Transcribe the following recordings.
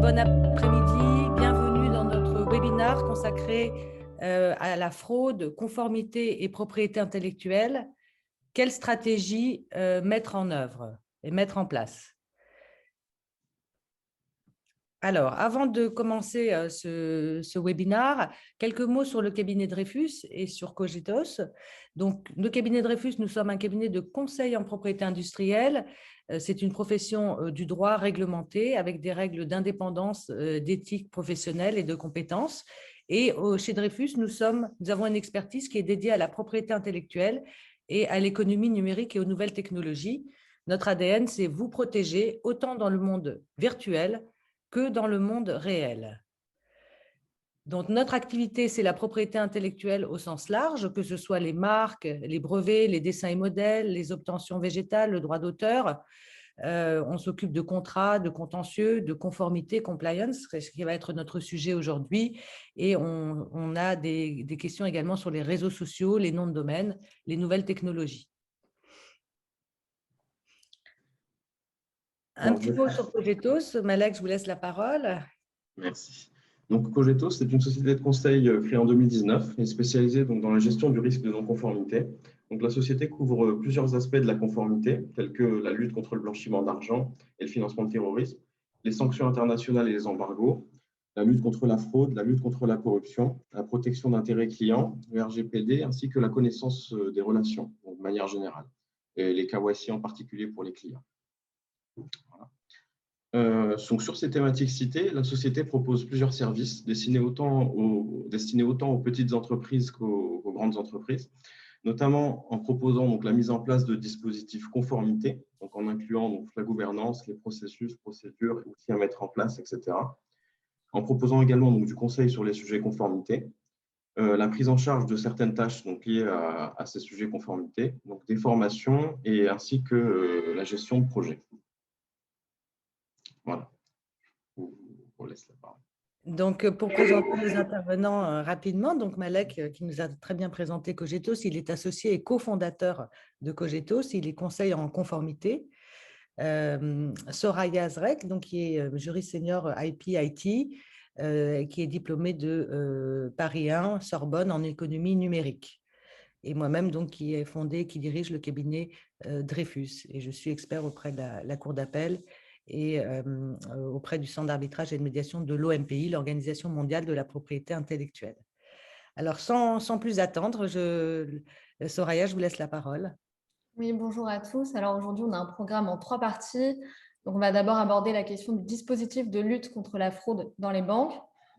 bon après-midi. Bienvenue dans notre webinaire consacré à la fraude, conformité et propriété intellectuelle. Quelle stratégie mettre en œuvre et mettre en place? Alors, avant de commencer ce webinaire, quelques mots sur le cabinet Dreyfus et sur Cogetos. Donc, le cabinet Dreyfus, nous sommes un cabinet de conseil en propriété industrielle. C'est une profession du droit réglementée avec des règles d'indépendance, d'éthique professionnelle et de compétences. Et chez Dreyfus, nous avons une expertise qui est dédiée à la propriété intellectuelle et à l'économie numérique et aux nouvelles technologies. Notre ADN, c'est vous protéger autant dans le monde virtuel que dans le monde réel. Donc, notre activité, c'est la propriété intellectuelle au sens large, que ce soit les marques, les brevets, les dessins et modèles, les obtentions végétales, le droit d'auteur. On s'occupe de contrats, de contentieux, de conformité, compliance, ce qui va être notre sujet aujourd'hui. Et on a des questions également sur les réseaux sociaux, les noms de domaine, les nouvelles technologies. Un petit mot sur Cogetos. Malek, je vous laisse la parole. Merci. Donc, Cogetos, c'est une société de conseil créée en 2019 et spécialisée donc, dans la gestion du risque de non-conformité. Donc, la société couvre plusieurs aspects de la conformité, tels que la lutte contre le blanchiment d'argent et le financement de terrorisme, les sanctions internationales et les embargos, la lutte contre la fraude, la lutte contre la corruption, la protection d'intérêts clients, le RGPD, ainsi que la connaissance des relations, donc, de manière générale, et les KYC en particulier pour les clients. Voilà. Donc sur ces thématiques citées, la société propose plusieurs services destinés autant aux petites entreprises qu'aux grandes entreprises, notamment en proposant donc, la mise en place de dispositifs conformité, donc en incluant donc, la gouvernance, les processus, procédures, outils à mettre en place, etc. En proposant également donc, du conseil sur les sujets conformité, la prise en charge de certaines tâches donc, liées à ces sujets conformité, donc des formations et ainsi que la gestion de projets. Voilà. On laisse la parole. Donc, pour présenter les intervenants rapidement, donc Malek, qui nous a très bien présenté Cogetos, il est associé et cofondateur de Cogetos, il est conseiller en conformité. Soraya Zrek, donc, qui est juriste senior IP-IT, qui est diplômée de Paris 1, Sorbonne, en économie numérique. Et moi-même, donc, qui dirige le cabinet Dreyfus. Et je suis expert auprès de la Cour d'appel et auprès du Centre d'arbitrage et de médiation de l'OMPI, l'Organisation mondiale de la propriété intellectuelle. Alors, sans plus attendre, Soraya, je vous laisse la parole. Oui, bonjour à tous. Alors aujourd'hui, on a un programme en 3 parties. Donc, on va d'abord aborder la question du dispositif de lutte contre la fraude dans les banques.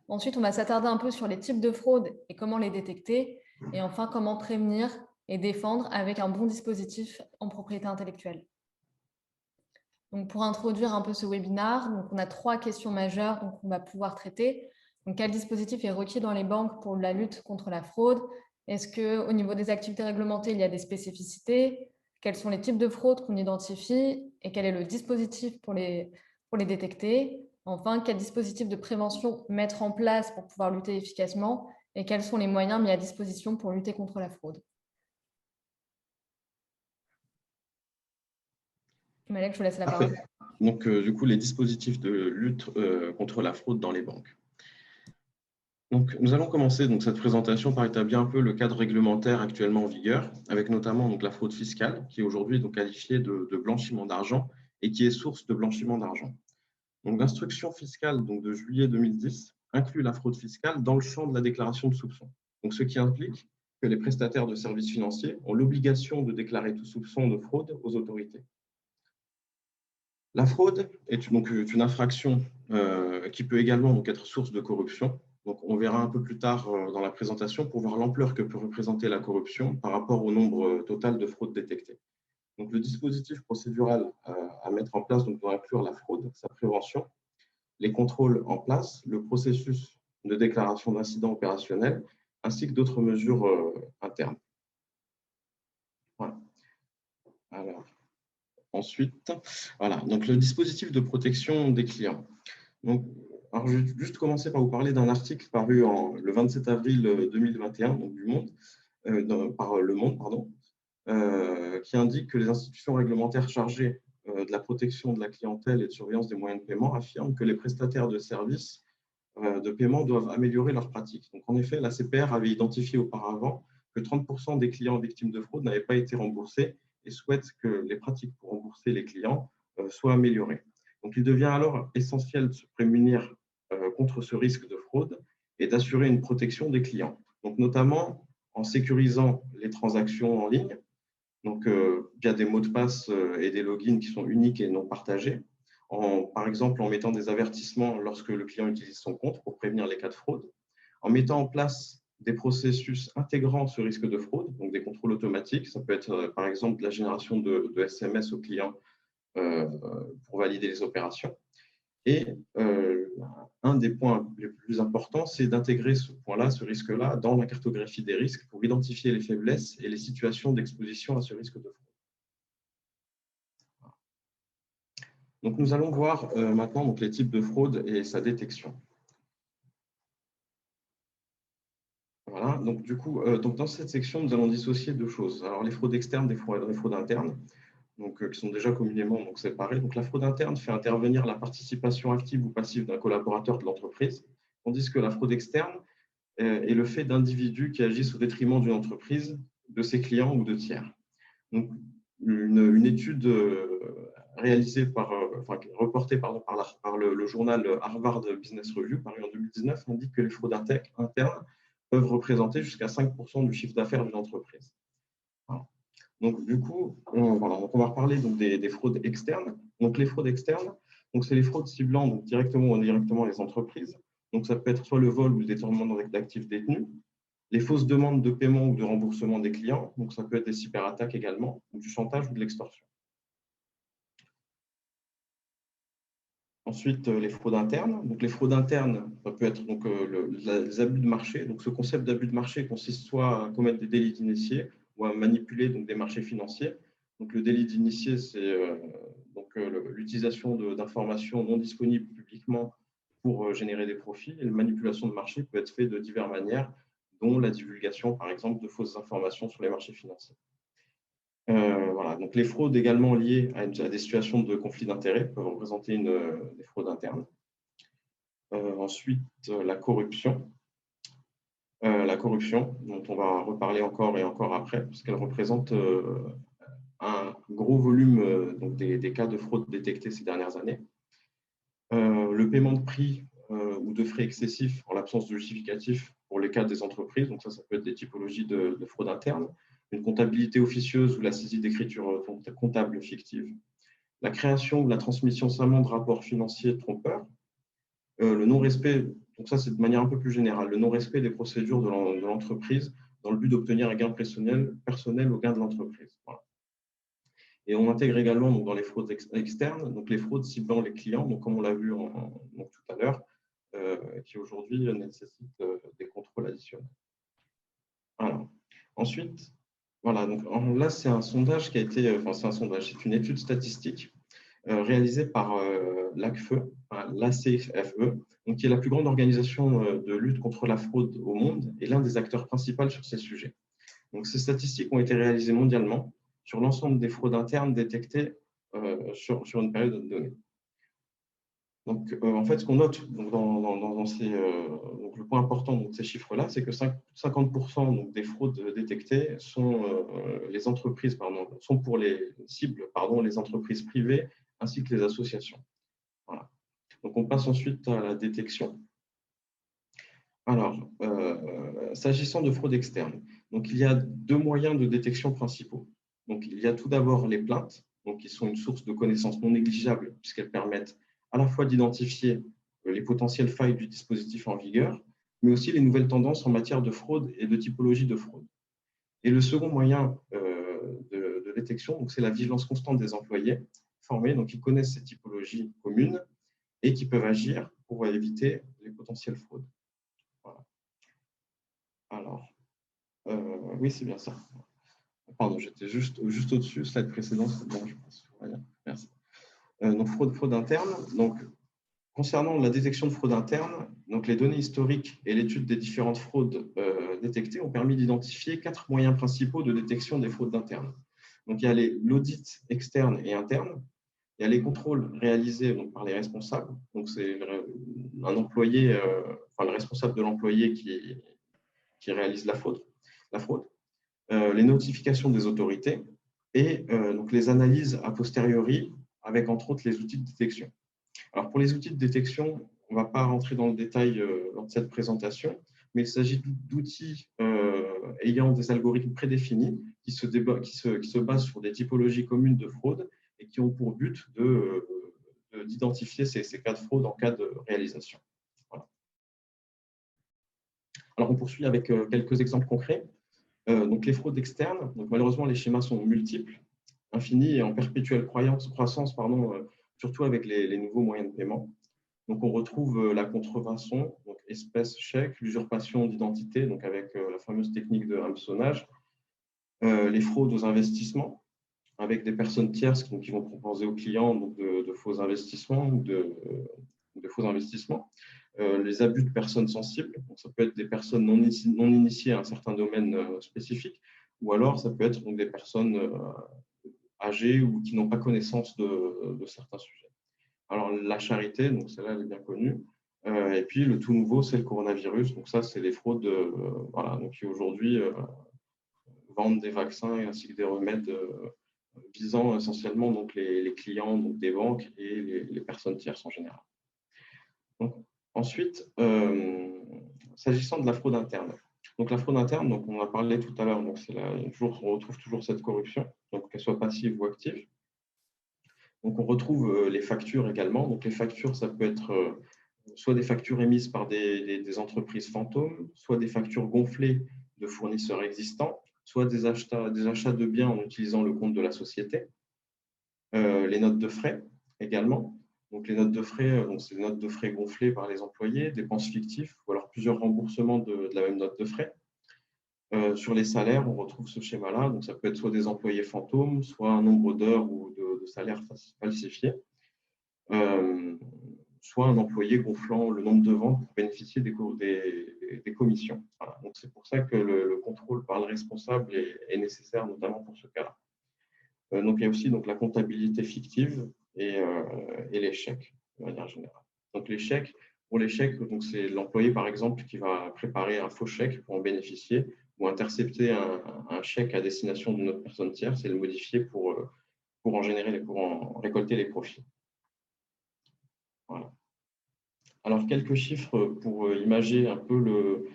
Ensuite, on va s'attarder un peu sur les types de fraude et comment les détecter. Et enfin, comment prévenir et défendre avec un bon dispositif en propriété intellectuelle. Donc, pour introduire un peu ce webinaire, donc on a 3 questions majeures qu'on va pouvoir traiter. Donc, quel dispositif est requis dans les banques pour la lutte contre la fraude? Est-ce qu'au niveau des activités réglementées, il y a des spécificités? Quels sont les types de fraude qu'on identifie? Et quel est le dispositif pour les détecter? Enfin, quel dispositif de prévention mettre en place pour pouvoir lutter efficacement? Et quels sont les moyens mis à disposition pour lutter contre la fraude? Malek, je vous laisse la parole. Donc, du coup, les dispositifs de lutte contre la fraude dans les banques. Donc, nous allons commencer donc, cette présentation par établir un peu le cadre réglementaire actuellement en vigueur, avec notamment donc, la fraude fiscale, qui est aujourd'hui qualifiée de blanchiment d'argent et qui est source de blanchiment d'argent. Donc, l'instruction fiscale de juillet 2010 inclut la fraude fiscale dans le champ de la déclaration de soupçon. Donc, ce qui implique que les prestataires de services financiers ont l'obligation de déclarer tout soupçon de fraude aux autorités. La fraude est donc une infraction qui peut également être source de corruption. Donc, on verra un peu plus tard dans la présentation pour voir l'ampleur que peut représenter la corruption par rapport au nombre total de fraudes détectées. Donc, le dispositif procédural à mettre en place doit inclure la fraude, sa prévention, les contrôles en place, le processus de déclaration d'incidents opérationnels, ainsi que d'autres mesures internes. Voilà. Alors, ensuite, voilà, donc le dispositif de protection des clients. Donc, alors je vais juste commencer par vous parler d'un article paru le 27 avril 2021 donc du Monde, par Le Monde, pardon, qui indique que les institutions réglementaires chargées de la protection de la clientèle et de surveillance des moyens de paiement affirme que les prestataires de services de paiement doivent améliorer leurs pratiques. Donc, en effet, la CPR avait identifié auparavant que 30% des clients victimes de fraude n'avaient pas été remboursés et souhaite que les pratiques pour rembourser les clients soient améliorées. Donc, il devient alors essentiel de se prémunir contre ce risque de fraude et d'assurer une protection des clients. Donc, notamment en sécurisant les transactions en ligne, donc via des mots de passe et des logins qui sont uniques et non partagés, par exemple en mettant des avertissements lorsque le client utilise son compte pour prévenir les cas de fraude, en mettant en place des processus intégrant ce risque de fraude, donc des contrôles automatiques. Ça peut être par exemple la génération de SMS aux clients pour valider les opérations. Et un des points les plus importants, c'est d'intégrer ce point-là, ce risque-là, dans la cartographie des risques pour identifier les faiblesses et les situations d'exposition à ce risque de fraude. Donc, nous allons voir maintenant donc, les types de fraude et sa détection. Voilà, donc du coup, dans cette section, nous allons dissocier deux choses. Alors, les fraudes externes des fraudes internes, donc, qui sont déjà communément séparées. Donc, la fraude interne fait intervenir la participation active ou passive d'un collaborateur de l'entreprise, tandis que la fraude externe est le fait d'individus qui agissent au détriment d'une entreprise, de ses clients ou de tiers. Donc, une étude réalisée reportée par le journal Harvard Business Review, paru en 2019, indique que les fraudes internes peuvent représenter jusqu'à 5% du chiffre d'affaires d'une entreprise. Voilà. Donc, du coup, on va reparler des fraudes externes. Donc, les fraudes externes, c'est les fraudes ciblant directement ou indirectement les entreprises. Donc, ça peut être soit le vol ou le détournement d'actifs détenus, les fausses demandes de paiement ou de remboursement des clients. Donc, ça peut être des cyberattaques également, ou du chantage ou de l'extorsion. Ensuite, les fraudes internes. Donc, les fraudes internes, ça peut être les abus de marché. Donc, ce concept d'abus de marché consiste soit à commettre des délits d'initié ou à manipuler des marchés financiers. Donc, le délit d'initié, c'est l'utilisation d'informations non disponibles publiquement pour générer des profits. Et la manipulation de marché peut être faite de diverses manières, dont la divulgation, par exemple, de fausses informations sur les marchés financiers. Voilà. Donc, les fraudes également liées à des situations de conflit d'intérêts peuvent représenter des fraudes internes. Ensuite, la corruption. La corruption, dont on va reparler encore et encore après, parce qu'elle représente un gros volume des cas de fraude détectés ces dernières années. Le paiement de prix ou de frais excessifs en l'absence de justificatif pour les cas des entreprises, donc ça peut être des typologies de fraude interne, une comptabilité officieuse ou la saisie d'écriture comptable fictive, la création ou la transmission seulement de rapports financiers trompeurs, le non-respect, donc ça c'est de manière un peu plus générale, le non-respect des procédures de l'entreprise dans le but d'obtenir un gain personnel au gain de l'entreprise. Voilà. Et on intègre également dans les fraudes externes, donc les fraudes ciblant les clients, donc comme on l'a vu tout à l'heure, qui aujourd'hui nécessitent des contrôles additionnels. Alors, ensuite, voilà, donc là c'est un sondage qui a été, c'est une étude statistique réalisée par l'ACFE, qui est la plus grande organisation de lutte contre la fraude au monde et l'un des acteurs principaux sur ces sujets. Donc, ces statistiques ont été réalisées mondialement sur l'ensemble des fraudes internes détectées sur une période donnée. Donc, en fait, ce qu'on note donc le point important de ces chiffres-là, c'est que 50% des fraudes détectées sont pour les cibles, les entreprises privées ainsi que les associations. Voilà. Donc, on passe ensuite à la détection. Alors, s'agissant de fraude externe, donc il y a deux moyens de détection principaux. Donc, il y a tout d'abord les plaintes, donc qui sont une source de connaissances non négligeable puisqu'elles permettent à la fois d'identifier les potentielles failles du dispositif en vigueur, mais aussi les nouvelles tendances en matière de fraude et de typologie de fraude. Et le second moyen de détection, c'est la vigilance constante des employés formés, donc qui connaissent ces typologies communes et qui peuvent agir pour éviter les potentielles fraudes. Voilà. Alors, oui, c'est bien ça. Pardon, j'étais juste au-dessus, slide précédent. Bon, je pense. Voilà, merci. Donc, fraude interne. Donc, concernant la détection de fraude interne, donc les données historiques et l'étude des différentes fraudes détectées ont permis d'identifier 4 moyens principaux de détection des fraudes internes. Donc, il y a l'audit externe et interne. Il y a les contrôles réalisés donc, par les responsables. Donc, c'est un employé, le responsable de l'employé qui réalise la fraude. Les notifications des autorités et donc les analyses a posteriori avec, entre autres, les outils de détection. Alors, pour les outils de détection, on ne va pas rentrer dans le détail lors de cette présentation, mais il s'agit d'outils ayant des algorithmes prédéfinis qui se basent sur des typologies communes de fraude et qui ont pour but d'identifier ces cas de fraude en cas de réalisation. Voilà. Alors, on poursuit avec quelques exemples concrets. Donc, les fraudes externes, donc, malheureusement, les schémas sont multiples, infinis et en perpétuelle croissance, surtout avec les nouveaux moyens de paiement. Donc, on retrouve la contrefaçon, donc espèce chèque, l'usurpation d'identité, donc avec la fameuse technique de hameçonnage, les fraudes aux investissements, avec des personnes tierces qui vont proposer aux clients donc de faux investissements ou de faux investissements. Les abus de personnes sensibles, donc ça peut être des personnes non initiées à un certain domaine spécifique, ou alors ça peut être donc des personnes âgées ou qui n'ont pas connaissance de certains sujets. Alors la charité, donc celle-là elle est bien connue, et puis le tout nouveau c'est le coronavirus, donc ça c'est les fraudes donc qui aujourd'hui vendent des vaccins ainsi que des remèdes visant essentiellement donc les clients donc des banques et les personnes tierces en général. Donc, ensuite, s'agissant de la fraude interne. Donc, la fraude interne, donc, on en a parlé tout à l'heure, donc on retrouve toujours cette corruption, donc qu'elle soit passive ou active. Donc, on retrouve les factures également. Donc, les factures, ça peut être soit des factures émises par des entreprises fantômes, soit des factures gonflées de fournisseurs existants, soit des achats de biens en utilisant le compte de la société. Les notes de frais également. Donc, les notes de frais, c'est des notes de frais gonflées par les employés, dépenses fictives ou alors plusieurs remboursements de la même note de frais. Sur les salaires, on retrouve ce schéma-là. Donc, ça peut être soit des employés fantômes, soit un nombre d'heures ou de salaires falsifiés, soit un employé gonflant le nombre de ventes pour bénéficier des commissions. Voilà. Donc, c'est pour ça que le contrôle par le responsable est nécessaire, notamment pour ce cas-là. Donc, il y a aussi donc, la comptabilité fictive et les chèques, de manière générale. Donc, les chèques, pour les chèques, c'est l'employé, par exemple, qui va préparer un faux chèque pour en bénéficier ou intercepter un chèque à destination d'une autre personne tierce et le modifier pour en récolter les profits. Voilà. Alors, quelques chiffres pour imager un peu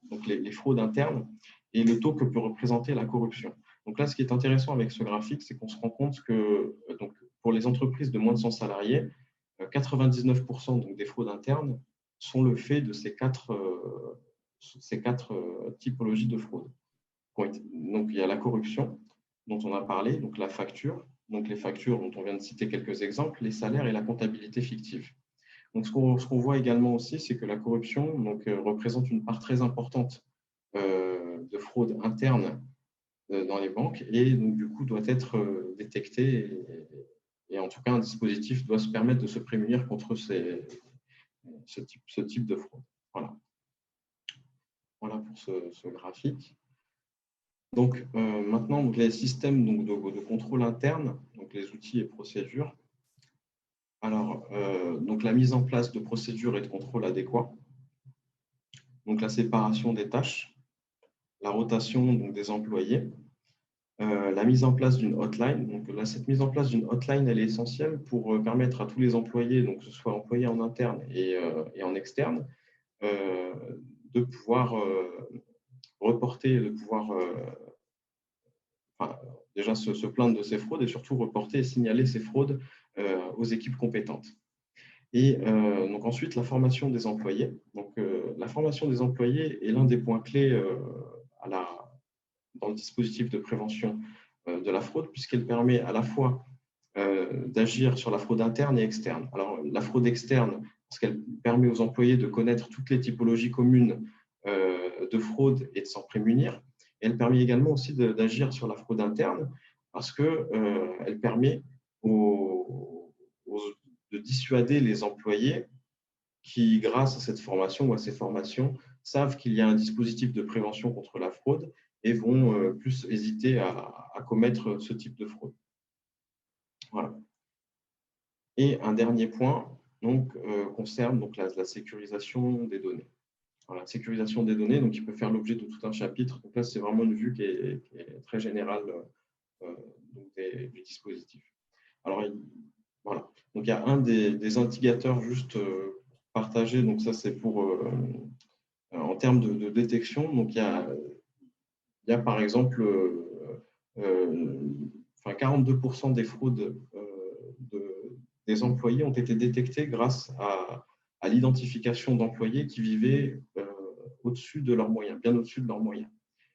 donc les fraudes internes et le taux que peut représenter la corruption. Donc là, ce qui est intéressant avec ce graphique, c'est qu'on se rend compte que donc, pour les entreprises de moins de 100 salariés, 99% donc, des fraudes internes sont le fait de ces quatre typologies de fraude. Donc, il y a la corruption, dont on a parlé, donc la facture, donc les factures dont on vient de citer quelques exemples, les salaires et la comptabilité fictive. Donc, ce qu'on voit également aussi, c'est que la corruption donc, représente une part très importante de fraude interne dans les banques et donc du coup doit être détecté et en tout cas un dispositif doit se permettre de se prémunir contre ce type de fraude. Voilà pour ce graphique. Donc maintenant donc, les systèmes donc, de contrôle interne, donc les outils et procédures. Alors donc la mise en place de procédures et de contrôles adéquats, donc la séparation des tâches, la rotation donc, des employés, la mise en place d'une hotline. Donc là, cette mise en place d'une hotline, elle est essentielle pour permettre à tous les employés, donc que ce soit employés en interne et en externe, de pouvoir reporter, de pouvoir déjà se plaindre de ces fraudes et surtout reporter et signaler ces fraudes aux équipes compétentes. Et donc ensuite, la formation des employés. Donc, la formation des employés est l'un des points clés dans le dispositif de prévention de la fraude, puisqu'elle permet à la fois d'agir sur la fraude interne et externe. Alors, la fraude externe, parce qu'elle permet aux employés de connaître toutes les typologies communes de fraude et de s'en prémunir. Et elle permet également aussi d'agir sur la fraude interne, parce qu'elle permet de dissuader les employés qui, grâce à cette formation ou à ces formations, savent qu'il y a un dispositif de prévention contre la fraude et vont plus hésiter à commettre ce type de fraude. Voilà. Et un dernier point donc, concerne donc, la sécurisation des données. Voilà, sécurisation des données, donc, qui peut faire l'objet de tout un chapitre. Donc là, c'est vraiment une vue qui est très générale donc du dispositif. Alors, voilà. Donc, il y a un des indicateurs juste partagés. Donc, ça, c'est pour en termes de détection. Donc, il y a par exemple 42% des fraudes des employés ont été détectées grâce à l'identification d'employés qui vivaient au-dessus de leurs moyens, bien au-dessus de leurs moyens.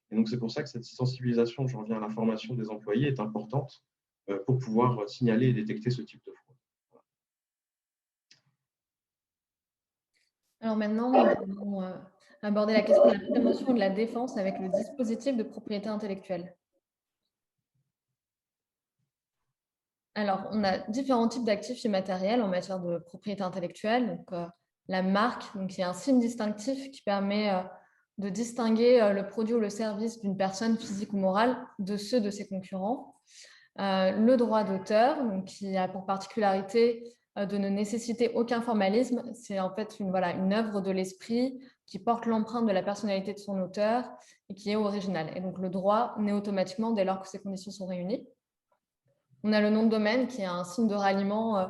Et donc, c'est pour ça que cette sensibilisation, je reviens à la formation des employés, est importante pour pouvoir signaler et détecter ce type de fraude. Alors maintenant, nous allons aborder la question de la promotion et de la défense avec le dispositif de propriété intellectuelle. Alors, on a différents types d'actifs immatériels en matière de propriété intellectuelle. Donc, la marque, donc, il y a un signe distinctif qui permet de distinguer le produit ou le service d'une personne physique ou morale de ceux de ses concurrents. Le droit d'auteur, donc, qui a pour particularité de ne nécessiter aucun formalisme. C'est en fait une œuvre de l'esprit qui porte l'empreinte de la personnalité de son auteur et qui est originale. Et donc, le droit naît automatiquement dès lors que ces conditions sont réunies. On a le nom de domaine qui est un signe de ralliement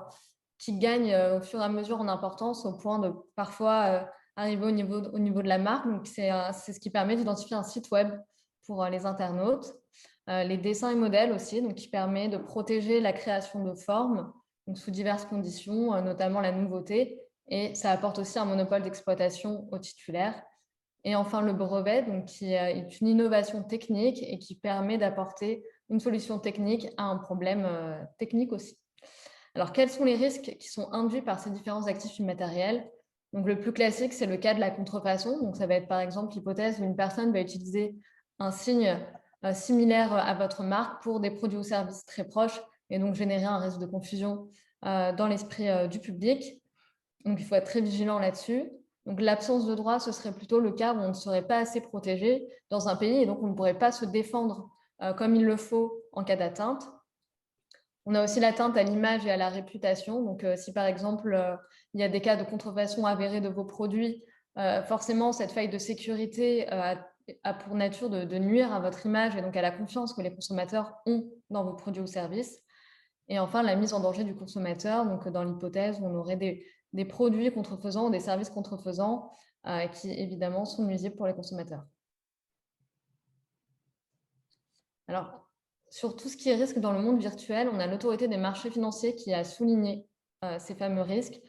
qui gagne au fur et à mesure en importance au point de parfois arriver au niveau de la marque. Donc, c'est ce qui permet d'identifier un site web pour les internautes. Les dessins et modèles aussi, donc qui permet de protéger la création de formes donc sous diverses conditions, notamment la nouveauté. Et ça apporte aussi un monopole d'exploitation au titulaire. Et enfin, le brevet, donc, qui est une innovation technique et qui permet d'apporter une solution technique à un problème technique aussi. Alors, quels sont les risques qui sont induits par ces différents actifs immatériels? Donc, le plus classique, c'est le cas de la contrefaçon. Donc, ça va être par exemple l'hypothèse où une personne va utiliser un signe similaire à votre marque pour des produits ou services très proches et donc générer un risque de confusion dans l'esprit du public. Donc, il faut être très vigilant là-dessus. Donc, l'absence de droit, ce serait plutôt le cas où on ne serait pas assez protégé dans un pays et donc on ne pourrait pas se défendre comme il le faut en cas d'atteinte. On a aussi l'atteinte à l'image et à la réputation. Donc, si par exemple, il y a des cas de contrefaçon avérée de vos produits, forcément, cette faille de sécurité a pour nature de nuire à votre image et donc à la confiance que les consommateurs ont dans vos produits ou services. Et enfin, la mise en danger du consommateur, donc dans l'hypothèse où on aurait des produits contrefaisants ou des services contrefaisants qui, évidemment, sont nuisibles pour les consommateurs. Alors, sur tout ce qui est risque dans le monde virtuel, on a l'autorité des marchés financiers qui a souligné ces fameux risques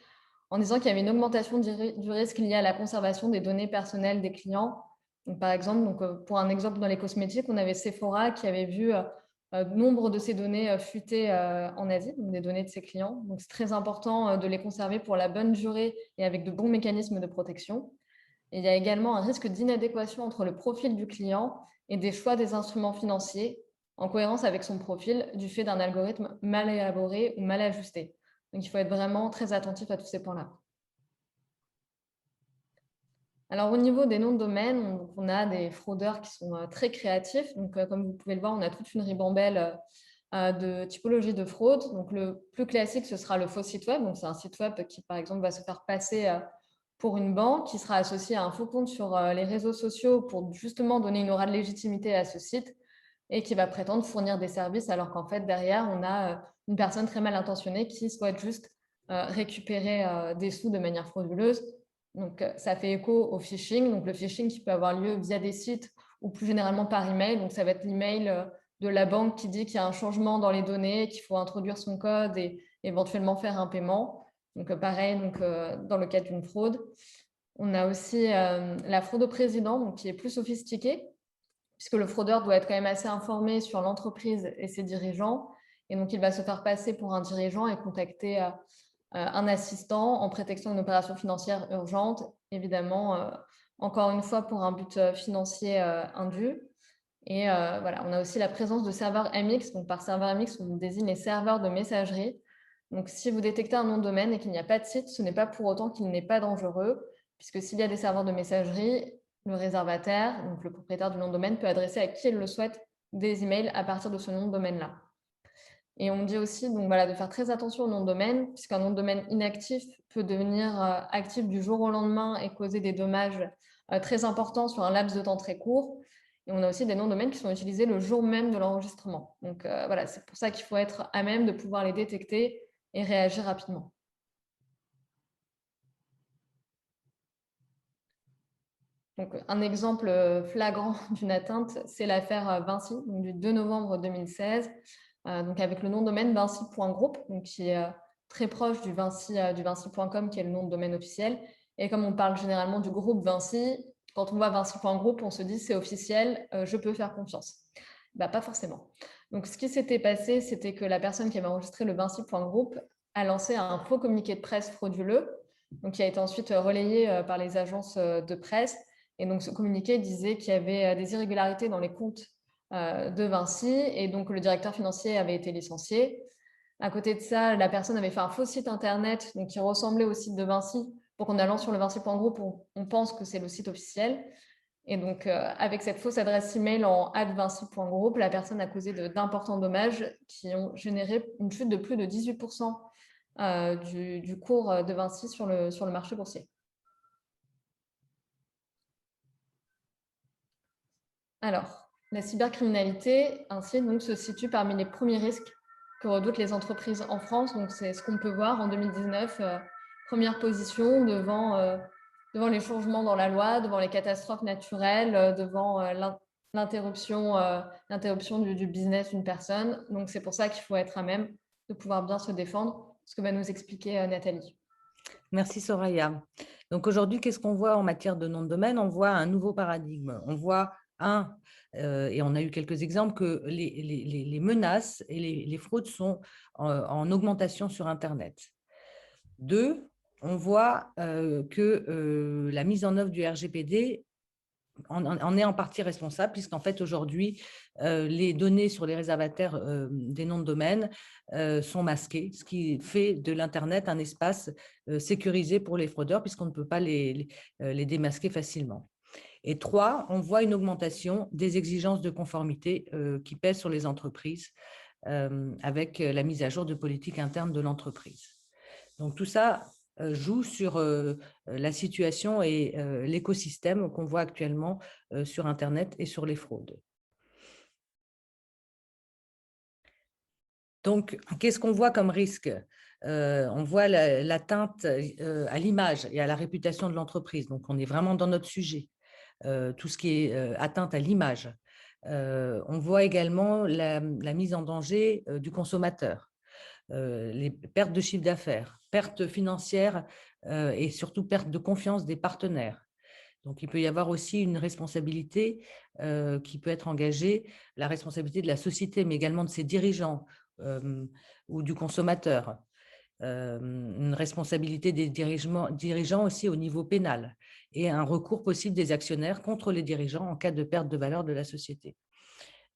en disant qu'il y avait une augmentation du risque lié à la conservation des données personnelles des clients. Donc, par exemple, pour un exemple dans les cosmétiques, on avait Sephora qui avait vu nombre de ces données fuiter en Asie, donc des données de ses clients. Donc, c'est très important de les conserver pour la bonne durée et avec de bons mécanismes de protection. Et il y a également un risque d'inadéquation entre le profil du client et des choix des instruments financiers en cohérence avec son profil du fait d'un algorithme mal élaboré ou mal ajusté. Donc, il faut être vraiment très attentif à tous ces points-là. Alors, au niveau des noms de domaine, on a des fraudeurs qui sont très créatifs. Donc, comme vous pouvez le voir, on a toute une ribambelle de typologies de fraude. Donc, le plus classique, ce sera le faux site web. Donc, c'est un site web qui, par exemple, va se faire passer pour une banque, qui sera associé à un faux compte sur les réseaux sociaux pour justement donner une aura de légitimité à ce site et qui va prétendre fournir des services alors qu'en fait, derrière, on a une personne très mal intentionnée qui souhaite juste récupérer des sous de manière frauduleuse. Donc, ça fait écho au phishing. Donc, le phishing qui peut avoir lieu via des sites ou plus généralement par email. Donc, ça va être l'email de la banque qui dit qu'il y a un changement dans les données, qu'il faut introduire son code et éventuellement faire un paiement. Donc, pareil, dans le cadre d'une fraude. On a aussi la fraude au président, donc, qui est plus sophistiquée, puisque le fraudeur doit être quand même assez informé sur l'entreprise et ses dirigeants. Et donc, il va se faire passer pour un dirigeant et contacter un assistant en prétextant une opération financière urgente, évidemment, encore une fois, pour un but financier indu. Et voilà, on a aussi la présence de serveurs MX. Donc, par serveur MX, on désigne les serveurs de messagerie. Donc, si vous détectez un nom de domaine et qu'il n'y a pas de site, ce n'est pas pour autant qu'il n'est pas dangereux, puisque s'il y a des serveurs de messagerie, le réservataire, donc le propriétaire du nom de domaine, peut adresser à qui il le souhaite des emails à partir de ce nom de domaine-là. Et on dit aussi donc, voilà, de faire très attention au nom de domaine, puisqu'un nom de domaine inactif peut devenir actif du jour au lendemain et causer des dommages très importants sur un laps de temps très court. Et on a aussi des noms de domaine qui sont utilisés le jour même de l'enregistrement. Donc voilà, c'est pour ça qu'il faut être à même de pouvoir les détecter et réagir rapidement. Donc, un exemple flagrant d'une atteinte, c'est l'affaire Vinci, donc du 2 novembre 2016, donc avec le nom de domaine vinci.group, donc qui est très proche du vinci.com, qui est le nom de domaine officiel. Et comme on parle généralement du groupe Vinci, quand on voit vinci.group, on se dit c'est officiel, je peux faire confiance. Bah, pas forcément. Donc, ce qui s'était passé, c'était que la personne qui avait enregistré le vinci.group a lancé un faux communiqué de presse frauduleux, donc qui a été ensuite relayé par les agences de presse. Et donc, ce communiqué disait qu'il y avait des irrégularités dans les comptes de Vinci et donc le directeur financier avait été licencié. À côté de ça, la personne avait fait un faux site internet donc, qui ressemblait au site de Vinci pour qu'en allant sur le vinci.group, on pense que c'est le site officiel. Et donc, avec cette fausse adresse email en @vinci.group, la personne a causé d'importants dommages qui ont généré une chute de plus de 18% du cours de Vinci sur le marché boursier. Alors, la cybercriminalité, ainsi, donc, se situe parmi les premiers risques que redoutent les entreprises en France. Donc, c'est ce qu'on peut voir en 2019, première position devant les changements dans la loi, devant les catastrophes naturelles, devant l'interruption du business d'une personne. Donc, c'est pour ça qu'il faut être à même de pouvoir bien se défendre, ce que va nous expliquer Nathalie. Merci Soraya. Donc aujourd'hui, qu'est-ce qu'on voit en matière de nom de domaine? On voit un nouveau paradigme. On voit et on a eu quelques exemples, que les menaces et les fraudes sont en augmentation sur Internet. 2, on voit que la mise en œuvre du RGPD en est en partie responsable, puisqu'en fait, aujourd'hui, les données sur les réservataires des noms de domaine sont masquées, ce qui fait de l'Internet un espace sécurisé pour les fraudeurs, puisqu'on ne peut pas les démasquer facilement. Et 3, on voit une augmentation des exigences de conformité qui pèsent sur les entreprises avec la mise à jour de politiques internes de l'entreprise. Donc, tout ça joue sur la situation et l'écosystème qu'on voit actuellement sur Internet et sur les fraudes. Donc, qu'est-ce qu'on voit comme risque? On voit l'atteinte à l'image et à la réputation de l'entreprise. Donc, on est vraiment dans notre sujet. Tout ce qui est atteinte à l'image. On voit également la mise en danger du consommateur. Les pertes de chiffre d'affaires, pertes financières et surtout perte de confiance des partenaires. Donc, il peut y avoir aussi une responsabilité qui peut être engagée, la responsabilité de la société, mais également de ses dirigeants ou du consommateur. Une responsabilité des dirigeants aussi au niveau pénal et un recours possible des actionnaires contre les dirigeants en cas de perte de valeur de la société.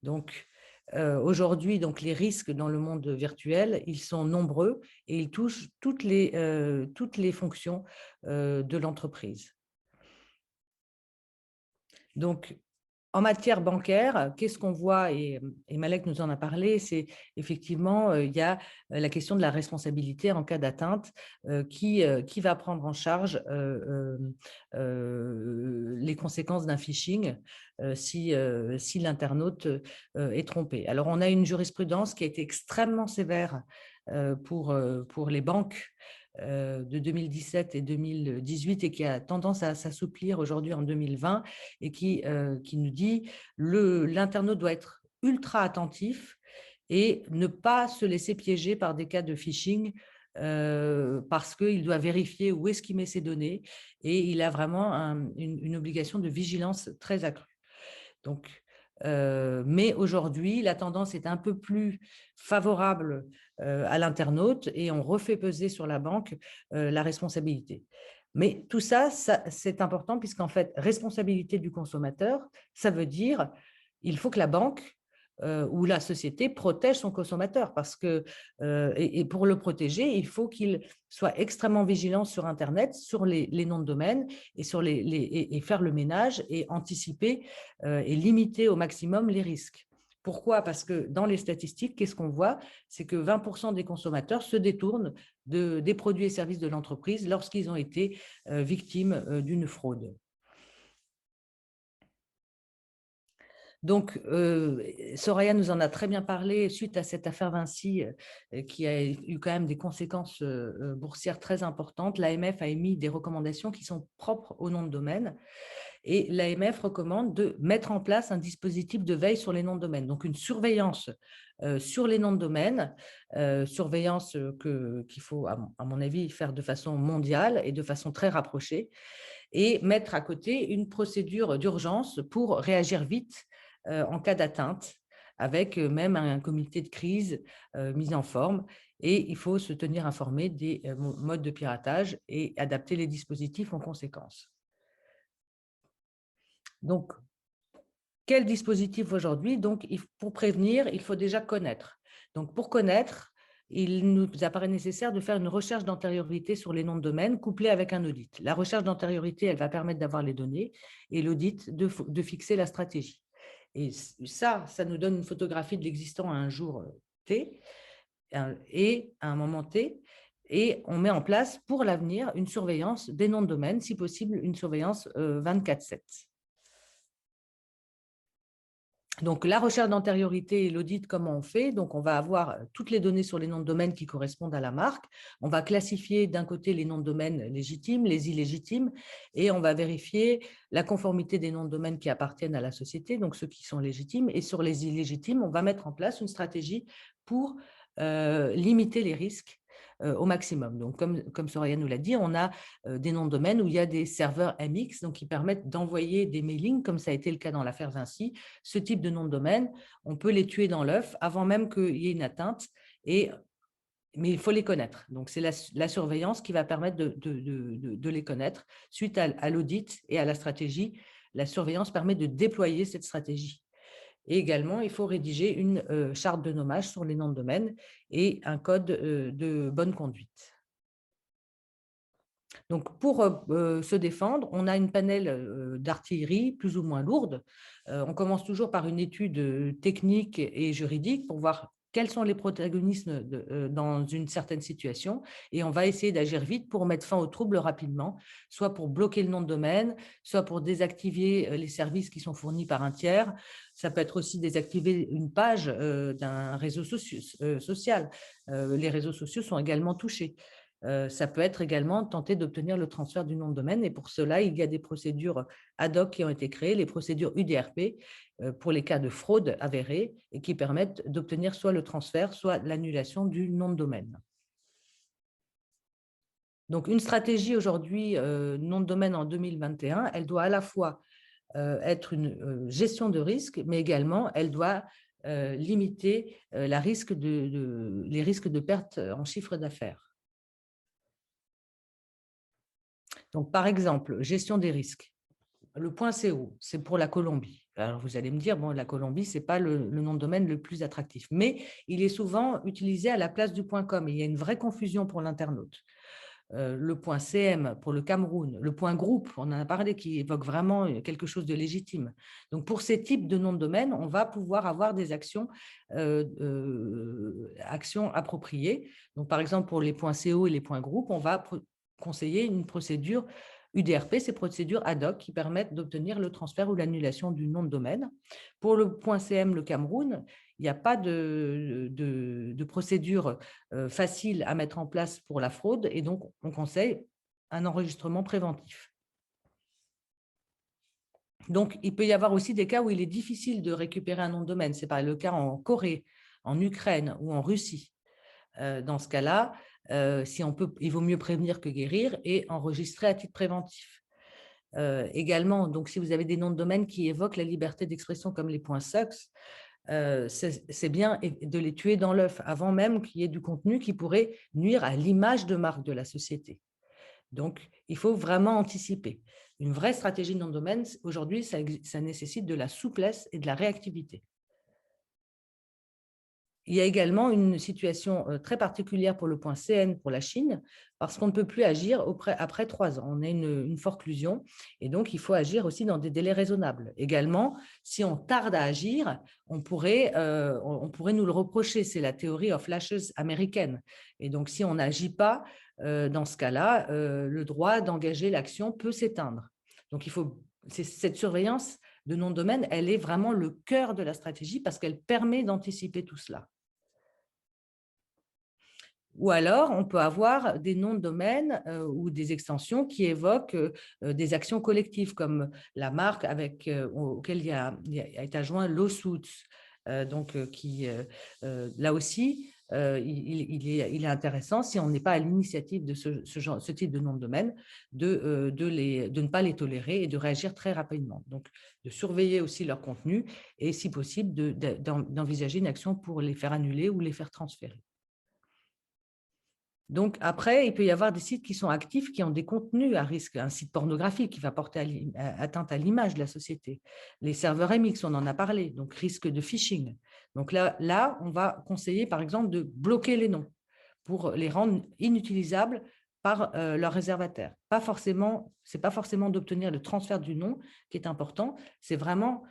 Donc, aujourd'hui, donc, les risques dans le monde virtuel, ils sont nombreux et ils touchent toutes les fonctions de l'entreprise. Donc, en matière bancaire, qu'est-ce qu'on voit, et Malek nous en a parlé, c'est effectivement, il y a la question de la responsabilité en cas d'atteinte qui va prendre en charge les conséquences d'un phishing si l'internaute est trompé. Alors, on a une jurisprudence qui a été extrêmement sévère pour les banques de 2017 et 2018 et qui a tendance à s'assouplir aujourd'hui en 2020 et qui nous dit l'internaute doit être ultra attentif et ne pas se laisser piéger par des cas de phishing parce qu'il doit vérifier où est-ce qu'il met ses données et il a vraiment une obligation de vigilance très accrue. Donc, mais aujourd'hui, la tendance est un peu plus favorable à l'internaute et on refait peser sur la banque la responsabilité. Mais tout ça, c'est important puisqu'en fait, responsabilité du consommateur, ça veut dire il faut que la banque ou la société protège son consommateur parce que, et pour le protéger, il faut qu'il soit extrêmement vigilant sur Internet, sur les noms de domaine et, et faire le ménage et anticiper et limiter au maximum les risques Pourquoi? Parce que dans les statistiques, qu'est-ce qu'on voit? C'est que 20% des consommateurs se détournent des produits et services de l'entreprise lorsqu'ils ont été victimes d'une fraude. Donc, Soraya nous en a très bien parlé suite à cette affaire Vinci qui a eu quand même des conséquences boursières très importantes. L'AMF a émis des recommandations qui sont propres au nom de domaine et l'AMF recommande de mettre en place un dispositif de veille sur les noms de domaine, donc une surveillance sur les noms de domaine, surveillance qu'il faut, à mon avis, faire de façon mondiale et de façon très rapprochée, et mettre à côté une procédure d'urgence pour réagir vite en cas d'atteinte, avec même un comité de crise mis en forme. Et il faut se tenir informé des modes de piratage et adapter les dispositifs en conséquence. Donc, quel dispositif aujourd'hui? Donc, pour prévenir, il faut déjà connaître. Donc, pour connaître, il nous apparaît nécessaire de faire une recherche d'antériorité sur les noms de domaine couplée avec un audit. La recherche d'antériorité, elle va permettre d'avoir les données et l'audit de fixer la stratégie. Et ça nous donne une photographie de l'existant à un jour T et à un moment T. Et on met en place pour l'avenir une surveillance des noms de domaine, si possible une surveillance 24/7. Donc, la recherche d'antériorité et l'audit, comment on fait? Donc, on va avoir toutes les données sur les noms de domaine qui correspondent à la marque. On va classifier d'un côté les noms de domaine légitimes, les illégitimes, et on va vérifier la conformité des noms de domaine qui appartiennent à la société, donc ceux qui sont légitimes. Et sur les illégitimes, on va mettre en place une stratégie pour limiter les risques au maximum. Donc, comme Soraya nous l'a dit, on a des noms de domaine où il y a des serveurs MX, donc qui permettent d'envoyer des mailings, comme ça a été le cas dans l'affaire Vinci. Ce type de nom de domaine, on peut les tuer dans l'œuf avant même qu'il y ait une atteinte, mais il faut les connaître. Donc, c'est la surveillance qui va permettre de les connaître. Suite à l'audit et à la stratégie, la surveillance permet de déployer cette stratégie. Et également, il faut rédiger une charte de nommage sur les noms de domaine et un code de bonne conduite. Donc, pour se défendre, on a une panel d'artillerie plus ou moins lourde. On commence toujours par une étude technique et juridique pour voir quels sont les protagonistes dans une certaine situation, et on va essayer d'agir vite pour mettre fin aux troubles rapidement, soit pour bloquer le nom de domaine, soit pour désactiver les services qui sont fournis par un tiers. Ça peut être aussi désactiver une page d'un réseau social. Les réseaux sociaux sont également touchés. Ça peut être également tenter d'obtenir le transfert du nom de domaine, et pour cela, il y a des procédures ad hoc qui ont été créées, les procédures UDRP, pour les cas de fraude avérée et qui permettent d'obtenir soit le transfert, soit l'annulation du nom de domaine. Donc, une stratégie aujourd'hui, nom de domaine en 2021, elle doit à la fois être une gestion de risque, mais également, elle doit limiter les risques de perte en chiffre d'affaires. Donc, par exemple, gestion des risques. Le point .co, c'est pour la Colombie. Alors, vous allez me dire, bon, la Colombie, ce n'est pas le nom de domaine le plus attractif, mais il est souvent utilisé à la place du .com. Et il y a une vraie confusion pour l'internaute. Le .cm pour le Cameroun, le .group, on en a parlé, qui évoque vraiment quelque chose de légitime. Donc, pour ces types de noms de domaine, on va pouvoir avoir des actions appropriées. Donc, par exemple, pour les .co et les .group, on va conseiller une procédure UDRP, ces procédures ad hoc qui permettent d'obtenir le transfert ou l'annulation du nom de domaine. Pour le .cm, le Cameroun, il n'y a pas de procédure facile à mettre en place pour la fraude, et donc on conseille un enregistrement préventif. Donc, il peut y avoir aussi des cas où il est difficile de récupérer un nom de domaine. C'est le cas en Corée, en Ukraine ou en Russie. Dans ce cas-là, il vaut mieux prévenir que guérir et enregistrer à titre préventif. Également, donc, si vous avez des noms de domaine qui évoquent la liberté d'expression comme les .sucks, c'est bien de les tuer dans l'œuf avant même qu'il y ait du contenu qui pourrait nuire à l'image de marque de la société. Donc, il faut vraiment anticiper. Une vraie stratégie de nom de domaine, aujourd'hui, ça nécessite de la souplesse et de la réactivité. Il y a également une situation très particulière pour le point CN pour la Chine, parce qu'on ne peut plus agir après 3 ans. On a une forclusion et donc il faut agir aussi dans des délais raisonnables. Également, si on tarde à agir, on pourrait nous le reprocher. C'est la théorie of lashes américaine. Et donc, si on n'agit pas, dans ce cas-là, le droit d'engager l'action peut s'éteindre. Donc, cette surveillance de nom de domaine, elle est vraiment le cœur de la stratégie parce qu'elle permet d'anticiper tout cela. Ou alors, on peut avoir des noms de domaine ou des extensions qui évoquent des actions collectives, comme la marque auquel il a été adjoint lawsuits. Là aussi, il est intéressant, si on n'est pas à l'initiative de ce type de nom de domaine, de ne pas les tolérer et de réagir très rapidement. Donc, de surveiller aussi leur contenu et, si possible, d'envisager une action pour les faire annuler ou les faire transférer. Donc, après, il peut y avoir des sites qui sont actifs, qui ont des contenus à risque. Un site pornographique qui va porter atteinte à l'image de la société. Les serveurs MX, on en a parlé, donc risque de phishing. Donc là, on va conseiller, par exemple, de bloquer les noms pour les rendre inutilisables par leur réservataire. Ce n'est pas forcément d'obtenir le transfert du nom qui est important, c'est vraiment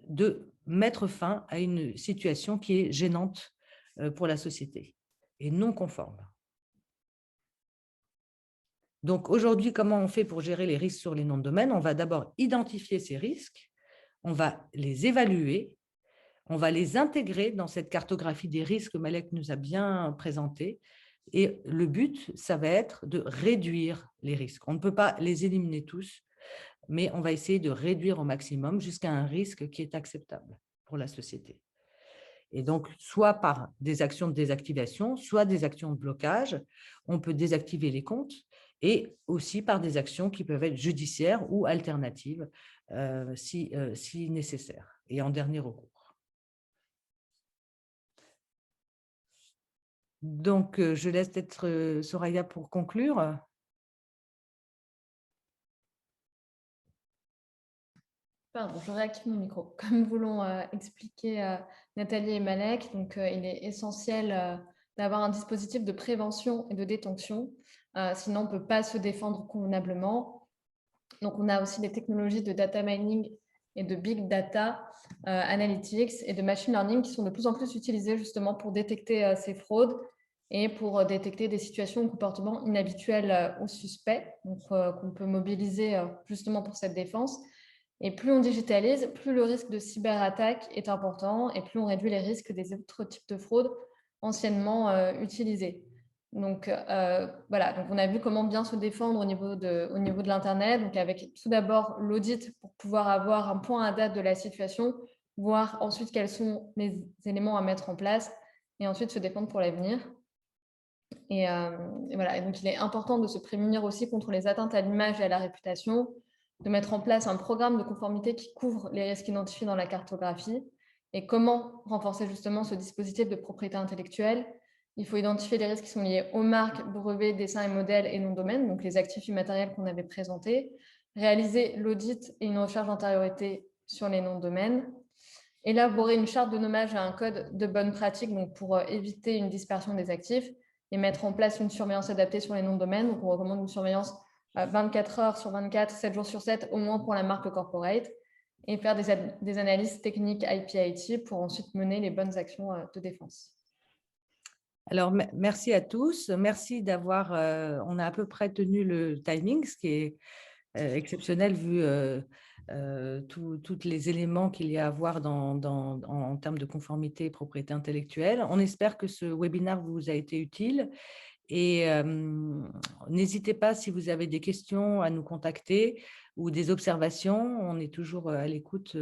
de mettre fin à une situation qui est gênante pour la société et non conforme. Donc, aujourd'hui, comment on fait pour gérer les risques sur les noms de domaine? On va d'abord identifier ces risques, on va les évaluer, on va les intégrer dans cette cartographie des risques que Malek nous a bien présentée. Et le but, ça va être de réduire les risques. On ne peut pas les éliminer tous, mais on va essayer de réduire au maximum jusqu'à un risque qui est acceptable pour la société. Et donc, soit par des actions de désactivation, soit des actions de blocage, on peut désactiver les comptes, et aussi par des actions qui peuvent être judiciaires ou alternatives si nécessaire, et en dernier recours. Donc, je laisse peut-être Soraya pour conclure. Pardon, je réactive mon micro. Comme vous l'ont expliqué Nathalie et Malek, donc, il est essentiel d'avoir un dispositif de prévention et de détection. Sinon, on ne peut pas se défendre convenablement. Donc, on a aussi des technologies de data mining et de big data analytics et de machine learning qui sont de plus en plus utilisées justement pour détecter ces fraudes et pour détecter des situations ou comportements inhabituels ou suspects, donc qu'on peut mobiliser justement pour cette défense. Et plus on digitalise, plus le risque de cyberattaque est important et plus on réduit les risques des autres types de fraudes anciennement utilisés. Donc, voilà, donc on a vu comment bien se défendre au niveau de l'Internet, donc avec tout d'abord l'audit pour pouvoir avoir un point à date de la situation, voir ensuite quels sont les éléments à mettre en place et ensuite se défendre pour l'avenir. Et voilà, et donc il est important de se prémunir aussi contre les atteintes à l'image et à la réputation, de mettre en place un programme de conformité qui couvre les risques identifiés dans la cartographie. Et comment renforcer justement ce dispositif de propriété intellectuelle? Il faut identifier les risques qui sont liés aux marques, brevets, dessins et modèles et noms de domaine, donc les actifs immatériels qu'on avait présentés, réaliser l'audit et une recherche d'antériorité sur les noms de domaine, élaborer une charte de nommage et un code de bonne pratique donc pour éviter une dispersion des actifs et mettre en place une surveillance adaptée sur les noms de domaine. Donc, on recommande une surveillance 24 heures sur 24, 7 jours sur 7, au moins pour la marque corporate, et faire des analyses techniques IP-IT pour ensuite mener les bonnes actions de défense. Alors, merci à tous. Merci d'avoir… on a à peu près tenu le timing, ce qui est exceptionnel vu tous les éléments qu'il y a à voir en termes de conformité et propriété intellectuelle. On espère que ce webinaire vous a été utile. Et n'hésitez pas, si vous avez des questions, à nous contacter ou des observations. On est toujours à l'écoute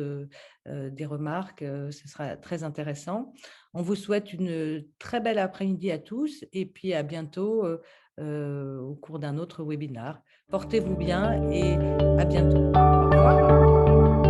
des remarques. Ce sera très intéressant. On vous souhaite une très belle après-midi à tous et puis à bientôt au cours d'un autre webinaire. Portez-vous bien et à bientôt. Au revoir.